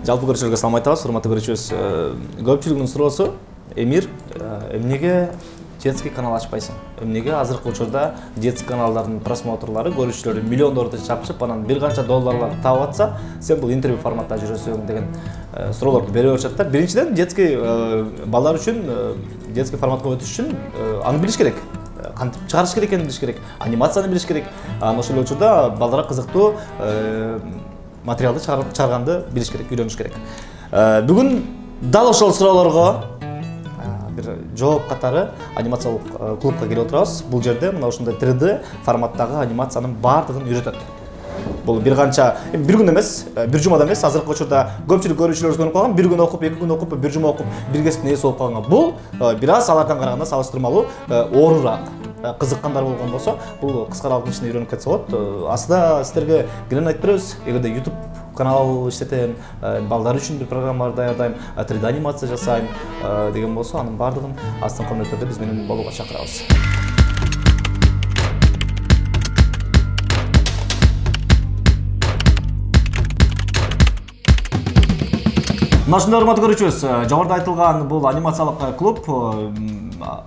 Жалпы көрүүчүлөргө салам айтабыз, урматтуу көрүүчүбүз. Көпчүлүктүн суроосу Эмир, эмнеге детский канал ачпайсың? Эмнеге азыркы учурда детский каналдардын просмотрлары, көрүүчүлөрү миллиондорду чапчып, анан бир канча долларлар таап атса, сен бул интервью форматта жүрөсүң деген суроолорду бере беришет. Биринчиден, детский балдар үчүн детский форматка өтүш үчүн аны билиш керек. Кантип чыгарыш керек экенин билиш керек, анимацияны билиш керек. Ошол учурда балдарга кызыктуу материалды чыгарганды билиш керек, үйрөнүш керек. Бүгүн дал ошол суроолорго бир жооп катары анимациялык клубка келип отурабыз. Бул жерде мына ушундай 3D форматтагы анимациянын баардыгын үйрөтөт. Бул бир канча, бир күн эмес, бир жумада эмес, азыркы учурда көпчүлүк көрүүчүлөр көрүп калган, бир күн окуп, 2 күн окуп, бир жума окуп, бир кесиптин ээси болуп калган. Бул бир аз алардан караганда салыштырмалуу оорураак. Кызыккандар болгон болсо, бул кыскараак ичине үйрөнүп кетсе болот. Аслында сиздерге кенен айтып беребиз. Эгерде YouTube канал иштетем, балдар үчүн бир программалар даярдайм, 3D анимация жасайм деген болсо, анын баардыгын астын комменттерде биз менен болууга чакырабыз. Нашында урматтуу көрүүчүбүз, жогоруда айтылган бул анимациялык клуб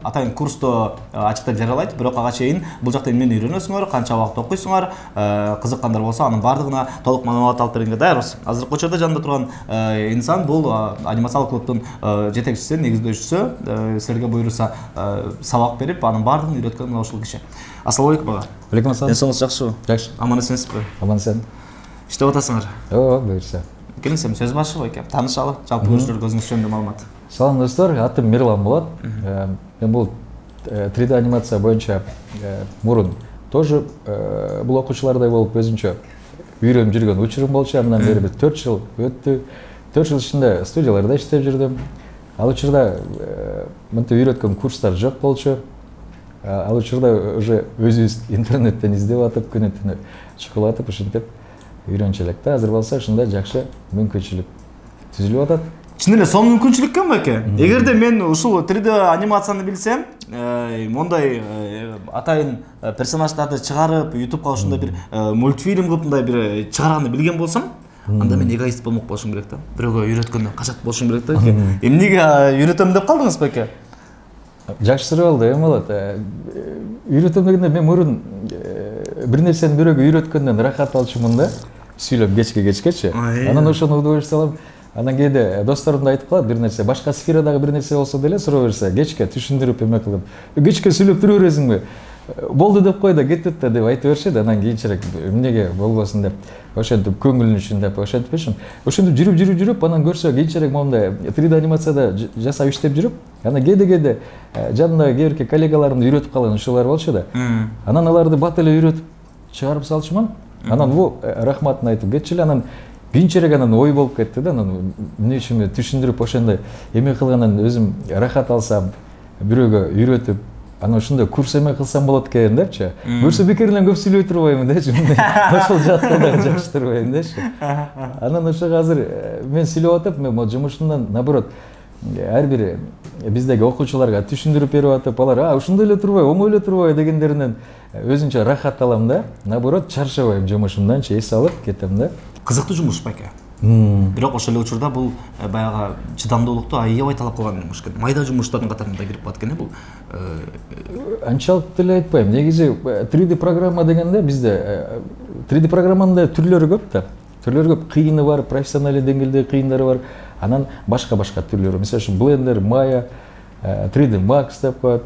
атайын курсту ачыктап жарыялайт, бирок ага чейин бул жакта эмнени үйрөнөсүңөр, канча убакыт окуйсуңар, кызыккандар болсо анын баардыгына толук маалымат алып бергенге даярбыз. Азыркы учурда жанында турган инсан бул анимациялык клубдун жетекчиси, негиздөөчүсү, силерге буйруса сабак берип, анын баардыгын үйрөткөн мына ушул киши. Ассалам алейкум ага. Алейкум ассалам. Ден жакшыбы? Жакшы. Аман эсенсизби? Аман эсен. Иштеп атасыңар? Ооба, буюрса. Келиңсем сөз башы го экен. Таанышалы, жалпы көрүүчүлөргө өзүңүз жөнүндө маалымат. Салам достор, атым Мирлан болот. Мен бул 3D анимация боюнча мурун тоже бул окуучулардай болуп өзүнчө үйрөнүп жүргөн учурум болчу. Андан бери биз 4 жыл өттү. 4 жыл ичинде студияларда иштеп жүрдүм. Ал учурда мынтип үйрөткөн курстар жок болчу. Ал учурда уже өзүбүз интернеттен издеп атып, күнү-түнү чукулатып, ушинтип үйрөнчү элек да. Азыр болсо ушундай жакшы мүмкүнчүлүк түзүлүп атат. Чын эле сонун мүмкүнчүлүк экен беке. Эгерде мен ушул 3D анимацияны билсем, мондай атайын персонаждарды чыгарып, YouTubeга ушундай бир мультфильм кылып мындай бир чыгарганды билген болсом, анда мен эгоист болмок болушум керек да. Бирөөгө үйрөткөндөн качат болушум керек да. Эмнеге үйрөтөм деп калдыңыз беке? Жакшы суроо болду, болот. Үйрөтөм дегенде мен мурун бир нерсени бирөөгө үйрөткөндөн рахат алчумун да. Сүйлөп кечкечи. Анан ошону удовольствие алам. Анан кээде досторум да айтып калат, бир нерсе башка сферадагы бир нерсе болсо деле суроо берсе, кечке түшүндүрүп эме кылып, кечке сүйлөп тура бересиңби? Болду деп кой да кетет да деп айтып беришет. Анан кийинчерээк эмнеге болбосун деп, ошентип көңүлүн үчүн деп ошентипчим. Ошентип жүрүп, анан көрсө кийинчерээк мондай 3D анимацияда жасап иштеп жүрүп, анан кээде жанымдагы кээ бирки коллегаларымды үйрөтүп калган ушулар болчу да. Анан аларды бат эле үйрөтүп чыгарып салчуман. Анан бул рахматын айтып кетчү эле. Анан кийинчерээк анан ой болуп кетти да. Анан эмне үчүн түшүндүрүп ошондой эме кылгандан өзүм рахат алсам, бирөөгө үйрөтүп, анан ошондой курс эме кылсам болот экен депчи. Көрсө бекеринен көп сүйлөй турбаймын депчи. Ошол жакта да жакшы турбаймын депчи. Анан ошого азыр мен сүйлөп атып, мен могу жумушумдан наоборот ар бир биздеги окуучуларга түшүндүрүп берип атып, алар ушундай эле турбай, оңой эле турбай дегендеринен өзүнчө рахат алам да. Наоборот чарчабайм жумушумдан, эс алып кетем да. Кызыктуу жумуш беке. Бирок ошол эле учурда бул баягы чыдамдуулукту аябай талап кылган жумуш экен. Майда жумуштардын катарына да кирип калат экен бул. Анчалык деле айтпайм. Негизи 3D программа дегенде бизде 3D программанын да түрлөрү көп да. Түрлөрү көп, кыйыны бар, профессионалдуу деңгээлдеги кыйындары бар. Анан башка түрлөрү. Мисалы үчүн Blender, Maya, 3D Max деп коет.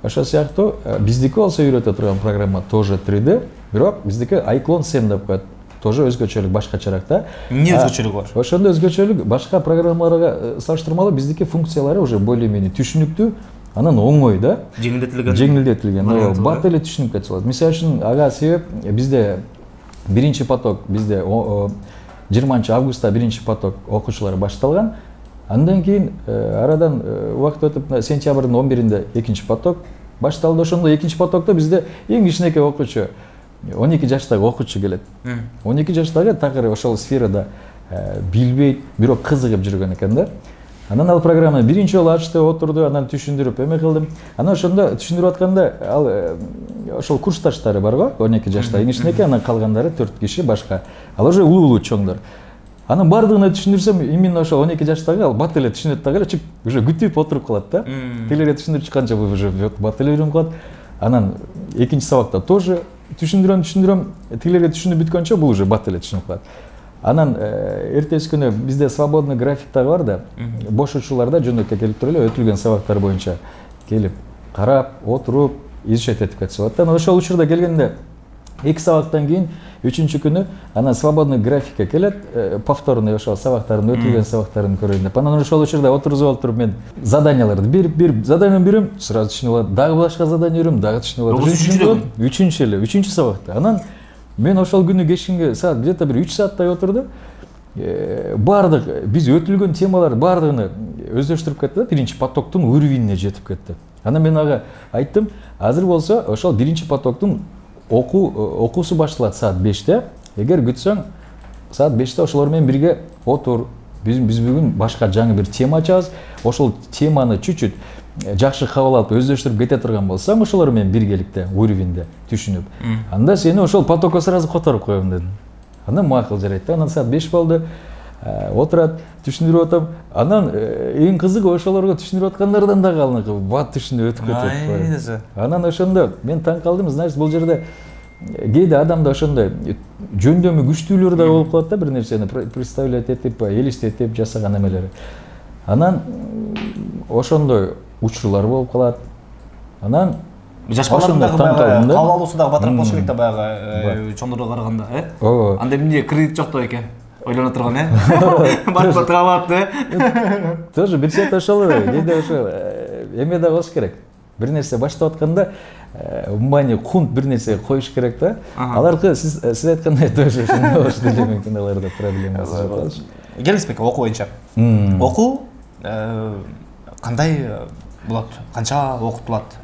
Ошол сыяктуу биздики болсо үйрөтө турган программа тоже 3D, бирок биздики Iclone 7 деп коет. Тоже өзгөчөлүк, башкачараак да. Эмне өзгөчөлүгү бар? Ошондо өзгөчөлүк башка программаларга салыштырмалуу биздики функциялары уже более-менее түшүнүктүү, анан оңой да. Жеңилдетилген. Бат эле түшүнүп кетсе болот. Мисалы үчүн ага себеп бизде биринчи поток, бизде 20-августта биринчи поток окуучулар башталган. Андан кийин арадан убакыт өтүп сентябрдын 11-inde экинчи поток башталды. Ошондо экинчи потокто бизде эң кичинекей окуучу 12 жаштагы окуучу келет. 12 жаштагы такыр ошол сферада билбейт, бирок кызыгып жүргөн экен да. Анан ал программаны биринчи жолу ачты, отурду, анан түшүндүрүп эме кылдым. Анан ошондо түшүндүрүп атканда ал ошол курсташтары бар го, 12 жашта, эң кичинекей, анан калгандары 4 киши башка. Ал уже улуу чоңдор. Анан бардыгына түшүндүрсөм, именно ошо 12 жаштагы ал бат эле түшүнөт дагы эле, уже күтүп отуруп калат да. Тилерге түшүндүрүп чыкканча уже бат эле үйрөнүп калат. Анан экинчи сабакта тоже түшүндүрөм, тилерге түшүнүп бүткөнчө бул уже бат эле түшүнүп калат. Анан эртеси күнү бизде свободный график дагы бар да. Бош учурларда жөнөкөй келип туруп эле өтүлгөн сабактар боюнча келип, карап, отуруп, изучать этип кетсе болот да. Анан ошол учурда келгенде 2 сабактан кийин 3-чү күнү анан свободный графикке келет, повторный ошол сабактардын өтүлгөн сабактарын көрөйүн деп. Анан ошол учурда отургузуп алып туруп мен заданияларды берип, задание берем, сразу түшүнүп алат. Дагы башка задание берем, дагы түшүнүп алат. 3-чү сабакта. Анан мен ошол күнү кечинге саат где-то бир 3 сааттай отурду. Бардык биз өтүлгөн темалар бардыгын өздөштүрүп кетти да, биринчи потоктун уровенине жетип кетти. Анан мен ага айттым, азыр болсо ошол биринчи потоктун окуусу башталат саат 5-те. Эгер күтсөң, саат 5-те ошолор менен бирге отур. Биз бүгүн башка жаңы бир тема ачабыз. Ошол теманы чуть-чуть жакшы кабыл алып, өздөштүрүп кете турган болсаң, ошолор менен биргеликте, уровеньде түшүнүп, анда сени ошол потокко сразу которуп коем дедим. Анан макул жарайт да. Анан саат 5 болду. Отурат, түшүндүрүп атам. Анан эң кызыгы ошолорго түшүндүрүп аткандардан дагы алыныкы бат түшүнүп өтүп кетет. Анан ошондо мен таң калдым, значит, бул жерде кээде адамда ошондой жөндөмү күчтүүлөр да болуп калат да, бир нерсени представлять этип, элестетип жасаган эмелери. Анан ошондой учурлар болуп калат. Анан жаш балдардагы баягы кабыл алуусу дагы батыраак болуш керек да, баягы чоңдорго караганда, Ооба. Анда эмне кредит жок да экен. Ойлоно турган, Барып калат, Тоже бир сет ошол эле, кээде ошо эме да болуш керек. Бир нерсе баштап атканда внимание, кунт бир нерсеге коюш керек да. Аларга сиз айткандай тоже ошондой болуш деле мүмкүн, аларда проблема болуш. Келиспек окуу боюнча. Окуу кандай болот? Канча окутулат?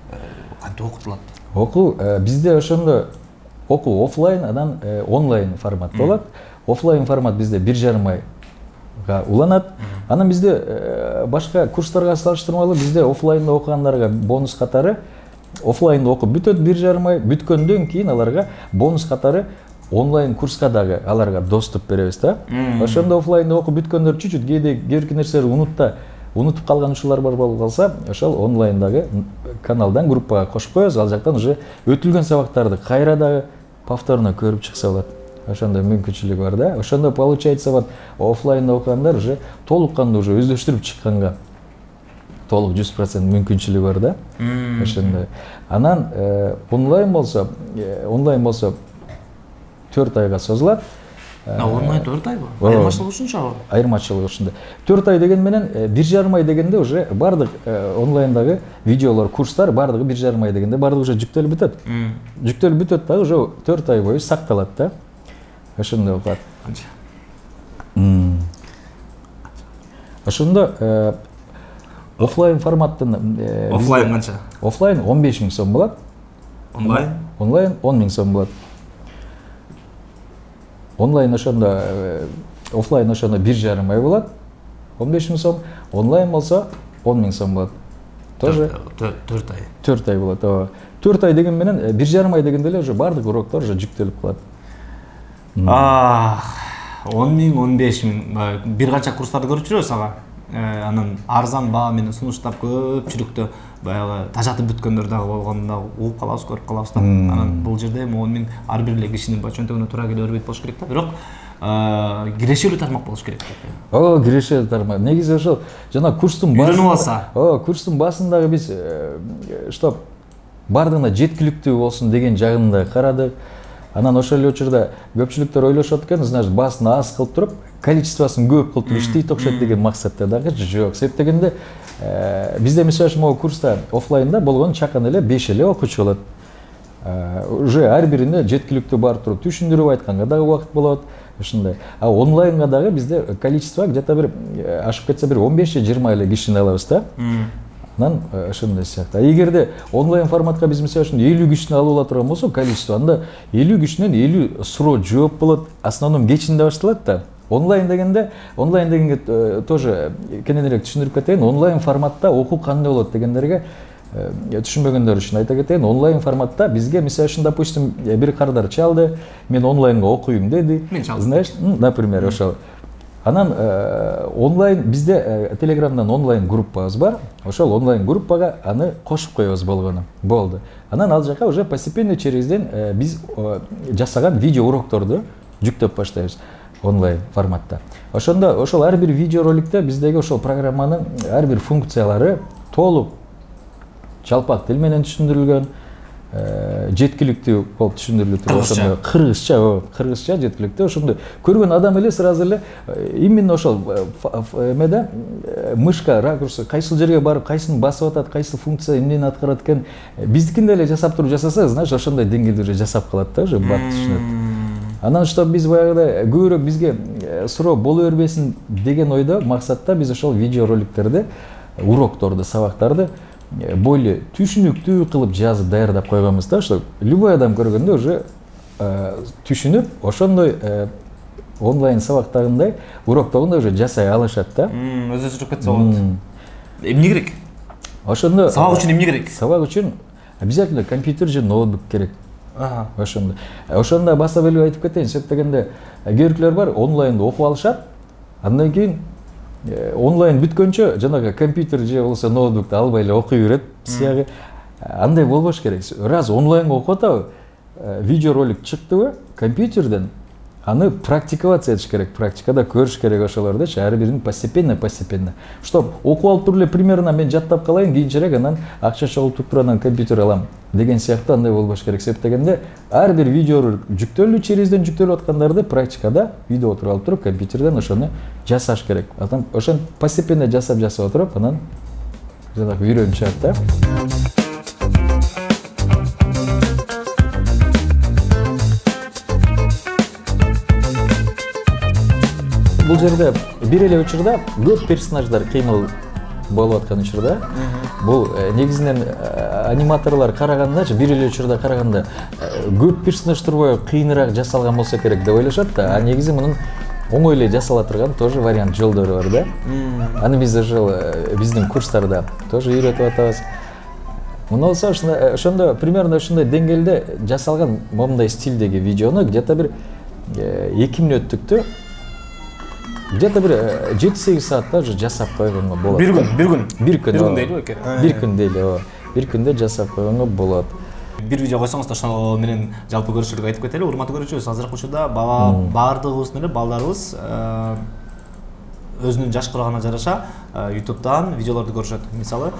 Кантип окутулат? Окуу бизде ошондо окуу офлайн, анан онлайн формат болот. Офлайн формат бизде 1,5 айга уланат. Анан бизде башка курстарга салыштырмалуу бизде офлайнда окугандарга бонус катары офлайнда окуп бүтөт 1,5 ай, бүткөндөн кийин аларга бонус катары онлайн курска дагы аларга доступ беребиз да. Ошондо офлайнда окуп бүткөндөр чуть-чуть кээде нерселерди унутуп калган учурлар бар болуп калса, ошол онлайндагы каналдан группага кошуп коебуз. Ал жактан уже өтүлгөн сабактарды кайра дагы повторно көрүп чыкса болот. Ошондой мүмкүнчүлүк бар да. Ошондо получается вот офлайнда окугандар уже толук кандуу уже өздөштүрүп чыкканга толук 100% мүмкүнчүлүгү бар да. Ошондой. Анан онлайн болсо 4 айга созулат. Онлайн 4 айбы? Айырмачылыгы ушунчабы? Айырмачылыгы ушундай. 4 ай деген менен 1,5 ай дегенде уже бардык онлайндагы видеолор, курстар бардыгы 1,5 ай дегенде бардыгы уже жүктөлүп бүтөт. Жүктөлүп бүтөт дагы уже 4 ай бою сакталат да. Ошондой болот. Ошондо офлайн форматтын офлайн канча? Офлайн 15 000 сом болот. Онлайн? Онлайн 10 000 сом болот. Онлайн ошондо офлайн ошондо 1,5 ай болот. 15 000 сом. Онлайн болсо 10 000 сом болот. Тоже 4 ай. 4 ай болот. Ооба. 4 ай деген менен 1,5 ай дегенде эле уже бардык уроктор уже жүктөлүп калат. 10 000, 15 000 бир канча курстарды көрүп жүрөбүз ага. Анан арзан баа менен сунуштап көпчүлүктө баягы тажатып бүткөндөр дагы болгондо угуп калабыз, көрүп калабыз да. Анан бул жерде 10 000 ар бир эле кишинин чөнтөгүнө туура келе бербейт болуш керек да. Бирок кирешелүү тармак болуш керек. Кирешелүү тармак. Негизи ошол жана курстун баасында үйрөнүп алса. Курстун баасындагы биз чтоб бардыгына жеткиликтүү болсун деген жагын да карадык. Анан ошол эле учурда көпчүлүктөр ойлошот экен, значит, баасын аз кылып туруп, количествосын көп кылып туруп иштейт окшойт деген максатта дагы жок. Себеп дегенде бизде мисалы могу курста офлайнда болгон чакан эле 5 эле окуучу болот. Уже ар бирине жеткиликтүү барып туруп түшүндүрүп айтканга дагы убакыт болот. Ушундай. А онлайнга дагы бизде количество где-то бир ашып кетсе бир 15-20 эле кишини алабыз да. Анан ошондой сыяктуу. Эгерде онлайн форматка биз мисалы үчүн 50 кишини алып ала турган болсок, количество анда 50 кишинен 50 суроо жооп болот. Основном кечинде башталат да. Онлайн дегенге тоже кененирээк түшүндүрүп кетейин. Онлайн форматта окуу кандай болот дегендерге түшүнбөгөндөр үчүн айта кетейин. Онлайн форматта бизге мисалы үчүн допустим бир кардар чалды, мен онлайнга окуйм деди. Мен чалдым. Знаешь, например, ошол. Анан онлайн бизде Телеграмдан онлайн группабыз бар. Ошол онлайн группага аны кошуп коебуз болгону. Болду. Анан ал жака уже постепенно черезден биз жасаган видео урокторду жүктөп баштайбыз онлайн форматта. Ошондо ошол ар бир видео роликте биздеги ошол программанын ар бир функциялары толук жалпак тил менен түшүндүрүлгөн, жеткиликтүү болуп түшүндүрүлүп туруп, ошондо кыргызча жеткиликтүү. Ошондо көргөн адам эле сразу эле именно ошол эмеде мышка ракурсы кайсыл жерге барып, кайсыны басып атат, кайсыл функция эмнени аткарат экен, биздикин деле жасап туруп жасаса, знаешь, ошондой деңгээлде уже жасап калат да, уже бат түшүнөт. Анан чтоб биз баягыдай көбүрөөк бизге суроо боло бербесин деген ойдо, максатта биз ошол видео роликтерди, урокторду, сабактарды более түшүнүктүү кылып жазып даярдап койгонбуз да, что любой адам көргөндө уже түшүнүп, ошондой онлайн сабактагындай уроктогундай уже жасай алышат да. Өзү жүрүп кетсе болот. Эмне керек? Ошондо сабак үчүн эмне керек? Сабак үчүн обязательно компьютер же ноутбук керек. Ошондо. Ошондо баса белип айтып кетейин, себеп дегенде кээбиркилер бар, онлайнда окуп алышат, андан кийин онлайн бүткөнчө жанагы компьютер же болсо ноутбукту албай эле окуй берет. Сиягы андай болбош керек. Раз онлайнга окуп атабы, видео ролик чыктыбы, компьютерден аны практиковаться этиш керек, практикада көрүш керек ошолордучу, ар бирин постепенно. Чтоб окуп алып туруп эле примерно мен жаттап калайын, кийинчерээк анан акча чогултуп туруп анан компьютер алам деген сыяктуу андай болбош керек. Себеп дегенде ар бир видео жүктөлүү, черезден жүктөлүп аткандарды практикада видео туруп алып туруп компьютерден ошону жасаш керек. Анан ошон постепенно жасап отуруп анан жанагы үйрөнүп чыгат да. Бул жерде бир эле учурда көп персонаждар кыймыл болуп аткан учурда, бул негизинен аниматорлор карагандачы, бир эле учурда караганда көп персонаж турбой кыйыныраак жасалган болсо керек деп ойлошот да. А негизи мунун оңой эле жасала турган тоже вариант жолдору бар да. Аны биз ошол биздин курстарда тоже үйрөтүп атабыз. Муну болсо ошондо примерно ошондой деңгээлде жасалган момундай стилдеги видеону где-то бир 2 мүнөттүктү где-то бир 7-8 саатта уже жасап койгонго болот. Бир күн дейлиби экен? Бир күн дейли, ооба. Бир күндө жасап койгонго болот. Бир видео койсоңуз да ошол менен жалпы көрүүчүлөргө айтып кетели. Урматтуу көрүүчүбүз, азыркы учурда баардыгыбыздын эле балдарыбыз өзүнүн жаш курагына жараша YouTube'дан видеолорду көрүшөт. Мисалы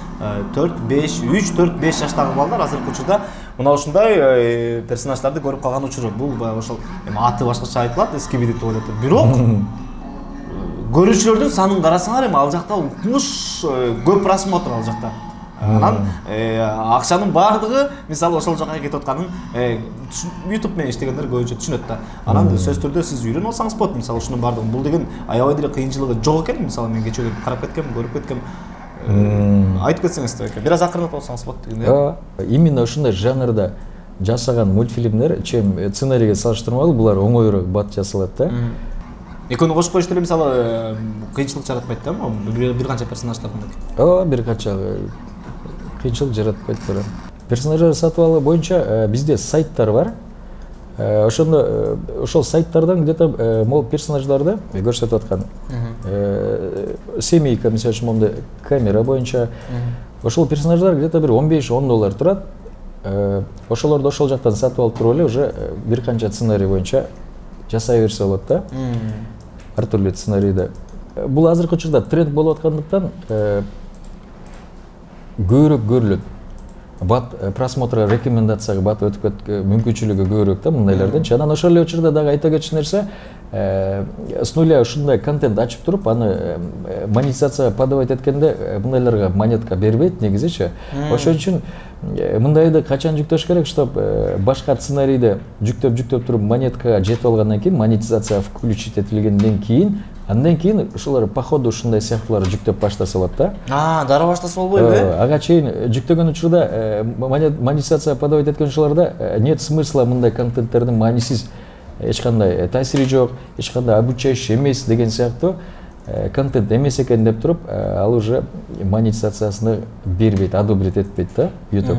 3-4-5 жаштагы балдар азыркы учурда мына ушундай персонаждарды көрүп калган учуру. Бул ошол аты башкача айтылат, эскибиди деп ойлоп. Бирок көрүүчүлөрдүн санын карасаңар эми ал жакта укмуш көп просмотр ал жакта. Анан акчанын баардыгы мисалы ошол жака кетип атканын YouTube менен иштегендер көбүнчө түшүнөт да. Анан сөзсүз түрдө сиз үйрөнүп алсаңыз болот. Мисалы ушунун баардыгын бул деген аябай деле кыйынчылыгы жок экен. Мисалы мен кечээ карап кеткем, көрүп кеткем. Айтып кетсеңиз да экен. Бир аз акырынтып алсаңыз болот дегенде. Ооба. Именно ушундай жанрда жасаган мультфильмдер чем сценарийге салыштырмалуу булар оңоюраак бат жасалат да. Экөөнү кошуп коюш деле мисалы кыйынчылык жаратпайт да, бир канча персонаждардын. Ооба, бир канча кыйынчылык жаратпайт турат. Персонаждар сатып алуу боюнча бизде сайттар бар. Ошондо ошол сайттардан где-то мол персонаждарды көрсөтүп аткан. Семейка мисалы үчүн мондай камера боюнча ошол персонаждар где-то бир $15-10 турат. Ошолорду ошол жактан сатып алып туруп эле уже бир канча сценарий боюнча жасай берсе болот да. Ар түрлүү сценарийде. Бул азыркы учурда тренд болуп аткандыктан көбүрөөк көрүлөт. Бат просмотрга, рекомендацияга бат өтүп мүмкүнчүлүгү көбүрөөк да мындайлардан. Анан ошол эле учурда дагы айта кетчү нерсе, с нуля ушундай контент ачып туруп, аны монетизацияга подавать эткенде мындайларга монетка бербейт негизичи. Ошон үчүн мындайды качан жүктөш керек, чтоб башка сценарийди жүктөп туруп монеткага жетип алгандан кийин, монетизация включить этилгенден кийин, андан кийин ушулар по ходу ушундай сыяктууларды жүктөп баштаса болот да. Дара баштаса болбойбу? Ага чейин жүктөгөн учурда монетизация подавать эткен учурларда нет смысла мындай контенттердин маанисиз эч кандай таасири жок, эч кандай обучающий эмес деген сыяктуу контент эмес экен деп туруп, ал уже монетизациясыны бербейт, одобрить этпейт да YouTube.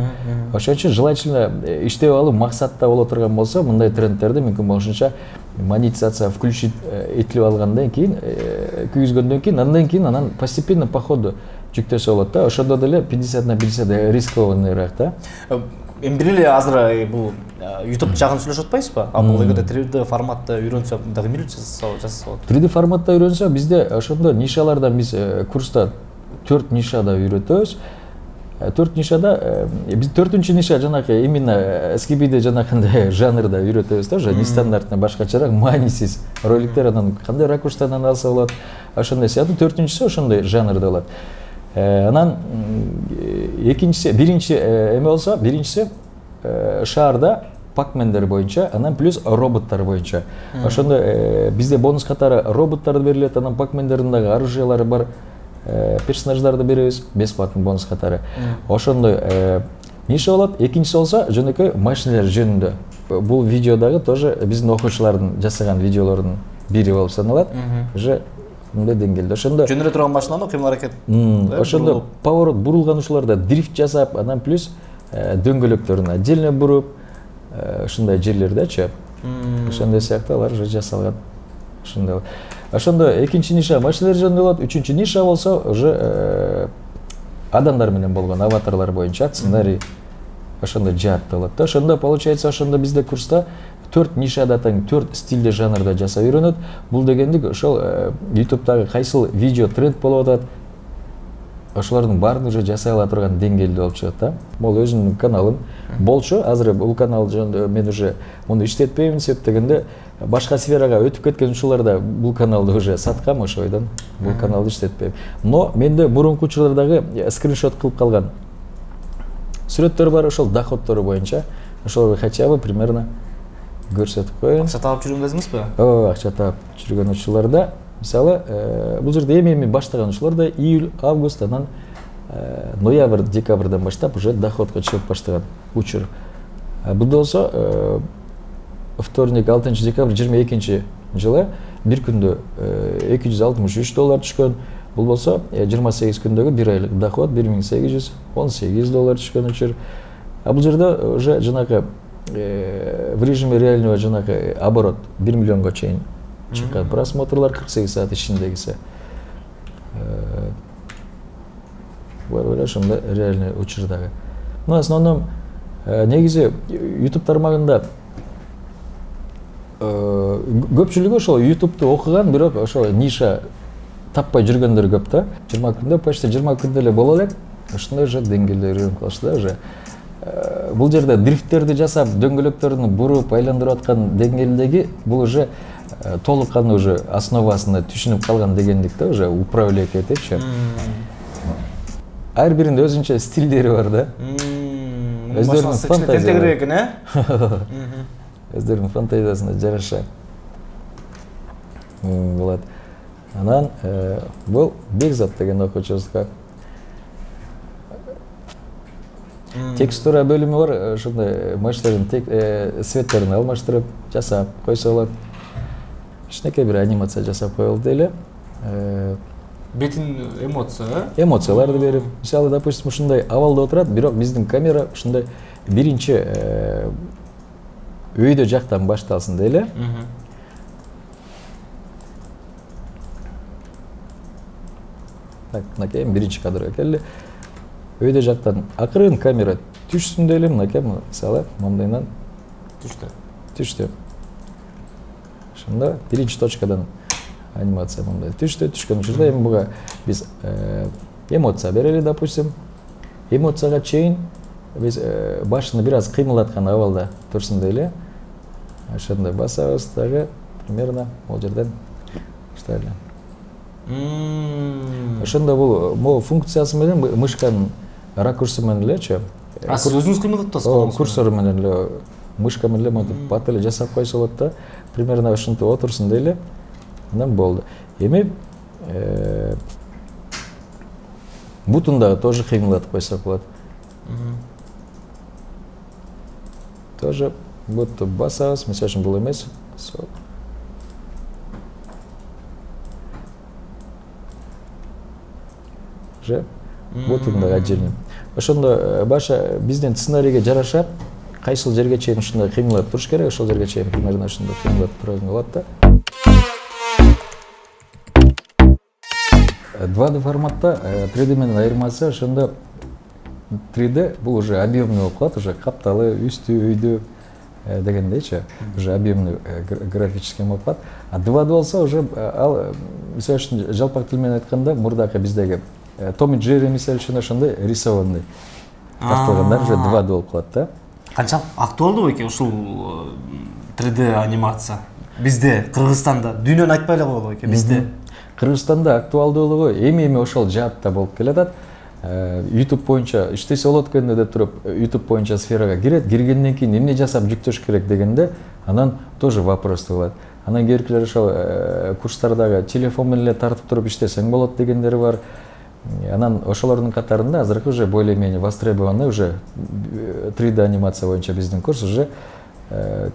Ошон үчүн желательно иштеп алып максатта боло турган болсо, мындай трендтерди мүмкүн болушунча монетизация включить этилип алгандан кийин, күйгүзгөндөн кийин, андан кийин анан постепенно по ходу жүктөсө болот да. Ошондо деле 50 на 50 рискованныйраак да. Эми бир эле азыр бул YouTube жагын сүйлөшүп атпайсызбы? А бул эгерде 3D форматта үйрөнсө дагы эмне жасаса болот? 3D форматта үйрөнсө бизде ошондо нишалардан биз курста 4 нишада үйрөтөбүз. 4 нишада биз 4-нчү ниша жанагы именно скибиде жанагындай жанрда үйрөтөбүз да, уже нестандартный башкачараак маанисиз роликтер, анан кандай ракурстан алса болот. Ошондой сыяктуу 4-нчүсү ошондой жанрда болот. Анан экинчиси, биринчи эме болсо, биринчиси шаарда пакмендер боюнча, анан плюс роботтар боюнча. Ошондо бизде бонус катары роботтарды берилет, анан пакмендердин дагы оружиялары бар персонаждарды беребиз, бесплатный бонус катары. Ошондой ниша болот. Экинчиси болсо жөнөкөй машиналар жөнүндө. Бул видеодагы тоже биздин окуучулардын жасаган видеолордун бири болуп саналат. Уже мындай деңгээлде. Ошондо жөнөрө турган машинаны кыймыл аракет. Ошондо поворот бурулган учурларда дрифт жасап, анан плюс дөңгөлөктөрүн отдельно буруп, ушундай жерлердечи. Ошондой сыяктуу алар уже жасалган. Ошондой. Ошондо экинчи ниша машиналар жөнүндө болот. Үчүнчү ниша болсо уже адамдар менен болгон аватарлар боюнча сценарий ошондой жаатта болот да. Ошондо получается, ошондо бизде курста 4 нишада тең 4 стилде жанрда жасап үйрөнөт. Бул дегендик ошол YouTube'дагы кайсыл видео тренд болуп атат, ошолордун баарын уже жасай ала турган деңгээлде болуп чыгат да. Бул өзүмдүн каналым болчу. Азыр бул канал жөнүндө мен уже муну иштетпеймин, себеп дегенде башка сферага өтүп кеткен учурларда бул каналды уже саткам, ошойдон бул каналды иштетпейм. Но менде мурунку учурлардагы скриншот кылып калган сүрөттөр бар, ошол доходтору боюнча. Ошолорду хотя бы примерно көрсөтүп коеюн. Акча таап жүргөн кезиңизби? Акча таап жүргөн учурларда, мисалы, бул жерде эми баштаган учурларда июль, август, анан ноябрь, декабрдан баштап уже доходко чыгып баштаган учур. Бул болсо вторник 6 декабрь 22 жылы бир күндө $263 түшкөн. Бул болсо 28 күндөгү бир айлык доход $1818 түшкөн учур. Бул жерде уже жанагы в режиме реального жанагы оборот 1 миллионго чейин чыккан. Просмотрлар 48 саат ичиндегиси. Бар ошондой реальный учурдагы. Ну, основном негизи YouTube тармагында көпчүлүгү ошол YouTube'ду окуган, бирок ошол ниша таппай жүргөндөр көп да. 20 күндө, почти 20 күндө эле боло элек, ошондой же деңгээлде үйрөнүп калышты да уже. Бул жерде дрифттерди жасап, дөңгөлөктөрүн буруп, айландырып аткан деңгээлдеги бул уже толук каны уже основасына түшүнүп калган дегендик да, уже управлять этипчи. Ар биринде өзүнчө стилдери бар да. Өздөрүнүн фантазиясы. Өздөрүнүн фантазиясына жараша болот. Анан бул Бекзат деген окуучубузга текстура бөлүмү бар, ошондой машиналардын цветтерин алмаштырып жасап койсо болот. Кичинекей бир анимация жасап коелду эле. Бетин эмоция, эмоцияларды берип, мисалы, допустим, ушундай абалда отурат, бирок биздин камера ушундай биринчи өйдө жактан башталсын деле. Так, мынакей биринчи кадрга келди. Өйдө жактан акырын камера түшсүн деле, мынакей мисалы мондайдан түштү. Ошондо биринчи точкадан анимация мындай түшкөн учурда эми буга биз эмоция берели, допустим. Эмоцияга чейин биз башын бир аз кыймылдаткан абалда турсун дейли. Ошондой басабыз дагы примерно бул жерден баштайлы. Ошондо бул могу функциясы менен мышканын ракурсу менен элечи. Сиз өзүңүз кыймылдап атасыз? Курсор менен эле мышка менен эле монтип бат эле жасап койсо болот да. Примерно ошентип отурсун дейли. Анан болду. Эми бутун дагы тоже кыймылдатып койсок болот. Тоже буту басабыз, мисалы үчүн бул эмес. уже блогингдагы отдельный. Ошондо баша биздин сценарийге жараша кайсыл жерге чейин ушундай кыймылып туруш керек, ошол жерге чейин примерно ушундай кыймылып турган болот да. 2D форматта 3D менен айырмасы ошондо 3D бул уже объемный болуп калат, уже капталы, үстү, өйдү дегендейчи, уже объемный графический болуп калат. А 2D болсо уже ал мисалы үчүн жалпак тил менен айтканда мурдакы биздеги Том и Джерри мисалы үчүн ошондой рисованный тартылгандар уже 2D болуп калат да. Канчалык актуалдуу экен ушул 3D анимация? Бизде, Кыргызстанда, дүйнөнү айтпай эле коелу экен бизде. Кыргызстанда актуалдуулугу эми ошол жаатта болуп келатат. YouTube боюнча иштесе болот экенде деп туруп, YouTube боюнча сферага кирет, киргенден кийин эмне жасап жүктөш керек дегенде, анан тоже вопрос тугулат. Анан кийинкилер ошол курстардагы телефон менен эле тартып туруп иштесең болот дегендери бар. Анан ошолордун катарында азыркы уже более-менее востребованный уже 3D анимация боюнча биздин курс уже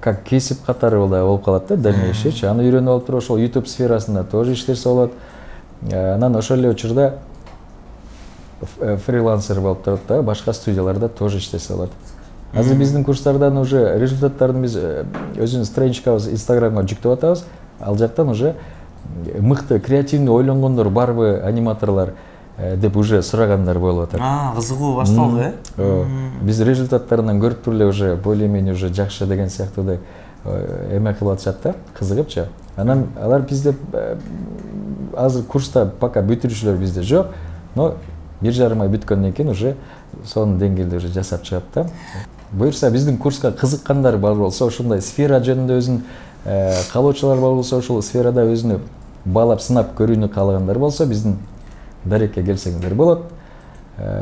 как кесип катары болуп калат да дальнейшийчи. Аны үйрөнүп алып туруп ошол YouTube сферасында тоже иштесе болот. Анан ошол эле учурда фрилансер болуп туруп да башка студияларда тоже иштесе болот. Азыр биздин курстардан уже результаттарын биз өзүбүздүн страничкабыз Instagramга жүктөп атабыз. Ал жактан уже мыкты креативный ойлонгондор барбы аниматорлор деп уже сурагандар болуп атат. Кызыгуу башталды, Биз результаттарынан көрүп туруп эле уже более-менее уже жакшы деген сыяктуудай эме кылып атышат да, кызыгыпчы. Анан алар бизде азыр курста пока бүтүрүүчүлөр бизде жок, но 1,5 ай бүткөндөн кийин уже сонун деңгээлде уже жасап чыгат да. Буюрса биздин курска кызыккандар бар болсо, ушундай сфера жөнүндө өзүн каалоочулар бар болсо, ошол сферада өзүнү баалап сынап көрүүнү каалагандар болсо, биздин дарекке келсеңиздер болот.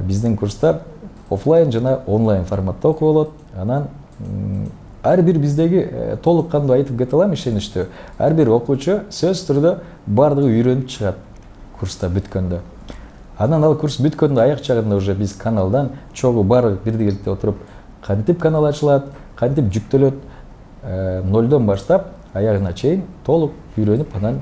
Биздин курста офлайн жана онлайн форматта окуп болот. Анан ар бир биздеги толук кандуу айтып кете алам ишеничтүү. Ар бир окуучу сөзсүз түрдө бардыгы үйрөнүп чыгат курста бүткөндө. Анан ал курс бүткөндө аяк жагында уже биз каналдан чогуу баары бирдикеликте отуруп кантип канал ачылат, кантип жүктөлөт, нолдон баштап аягына чейин толук үйрөнүп анан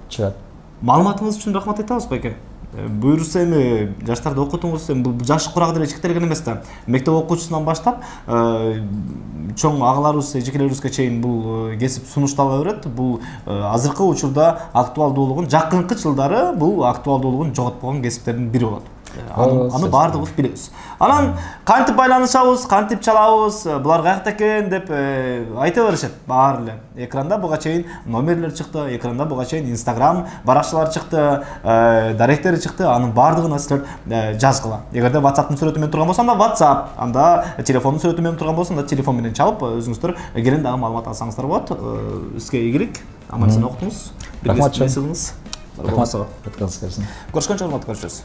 чыгат. Маалыматыңыз үчүн рахмат айтабыз байке. Буюрса эми жаштарды окутуңуз, бул жашы курак деле чектелген эмес да. Мектеп окуучусунан баштап чоң агаларыбыз, эжекелерибизге чейин бул кесип сунуштала берет. Бул азыркы учурда актуалдуулугун, жакынкы жылдары бул актуалдуулугун жоготпогон кесиптердин бири болот. Аны баардыгыбыз билебиз. Анан кантип байланышабыз, кантип чалабыз, булар каякта экен деп айта беришет баары эле. Экранда буга чейин номерлер чыкты, экранда буга чейин Instagram баракчалары чыкты, даректери чыкты. Анын баардыгына силер жазгыла. Эгерде WhatsApp'тын сүрөтү менен турган болсо, анда WhatsApp, анда телефондун сүрөтү менен турган болсо, анда телефон менен чалып, өзүңүздөр келин дагы маалымат алсаңыздар болот. Сизге ийгилик, аман-эсен окутуңуз. Рахмат. Көрүшкөнчө урматтуу көрүшөбүз.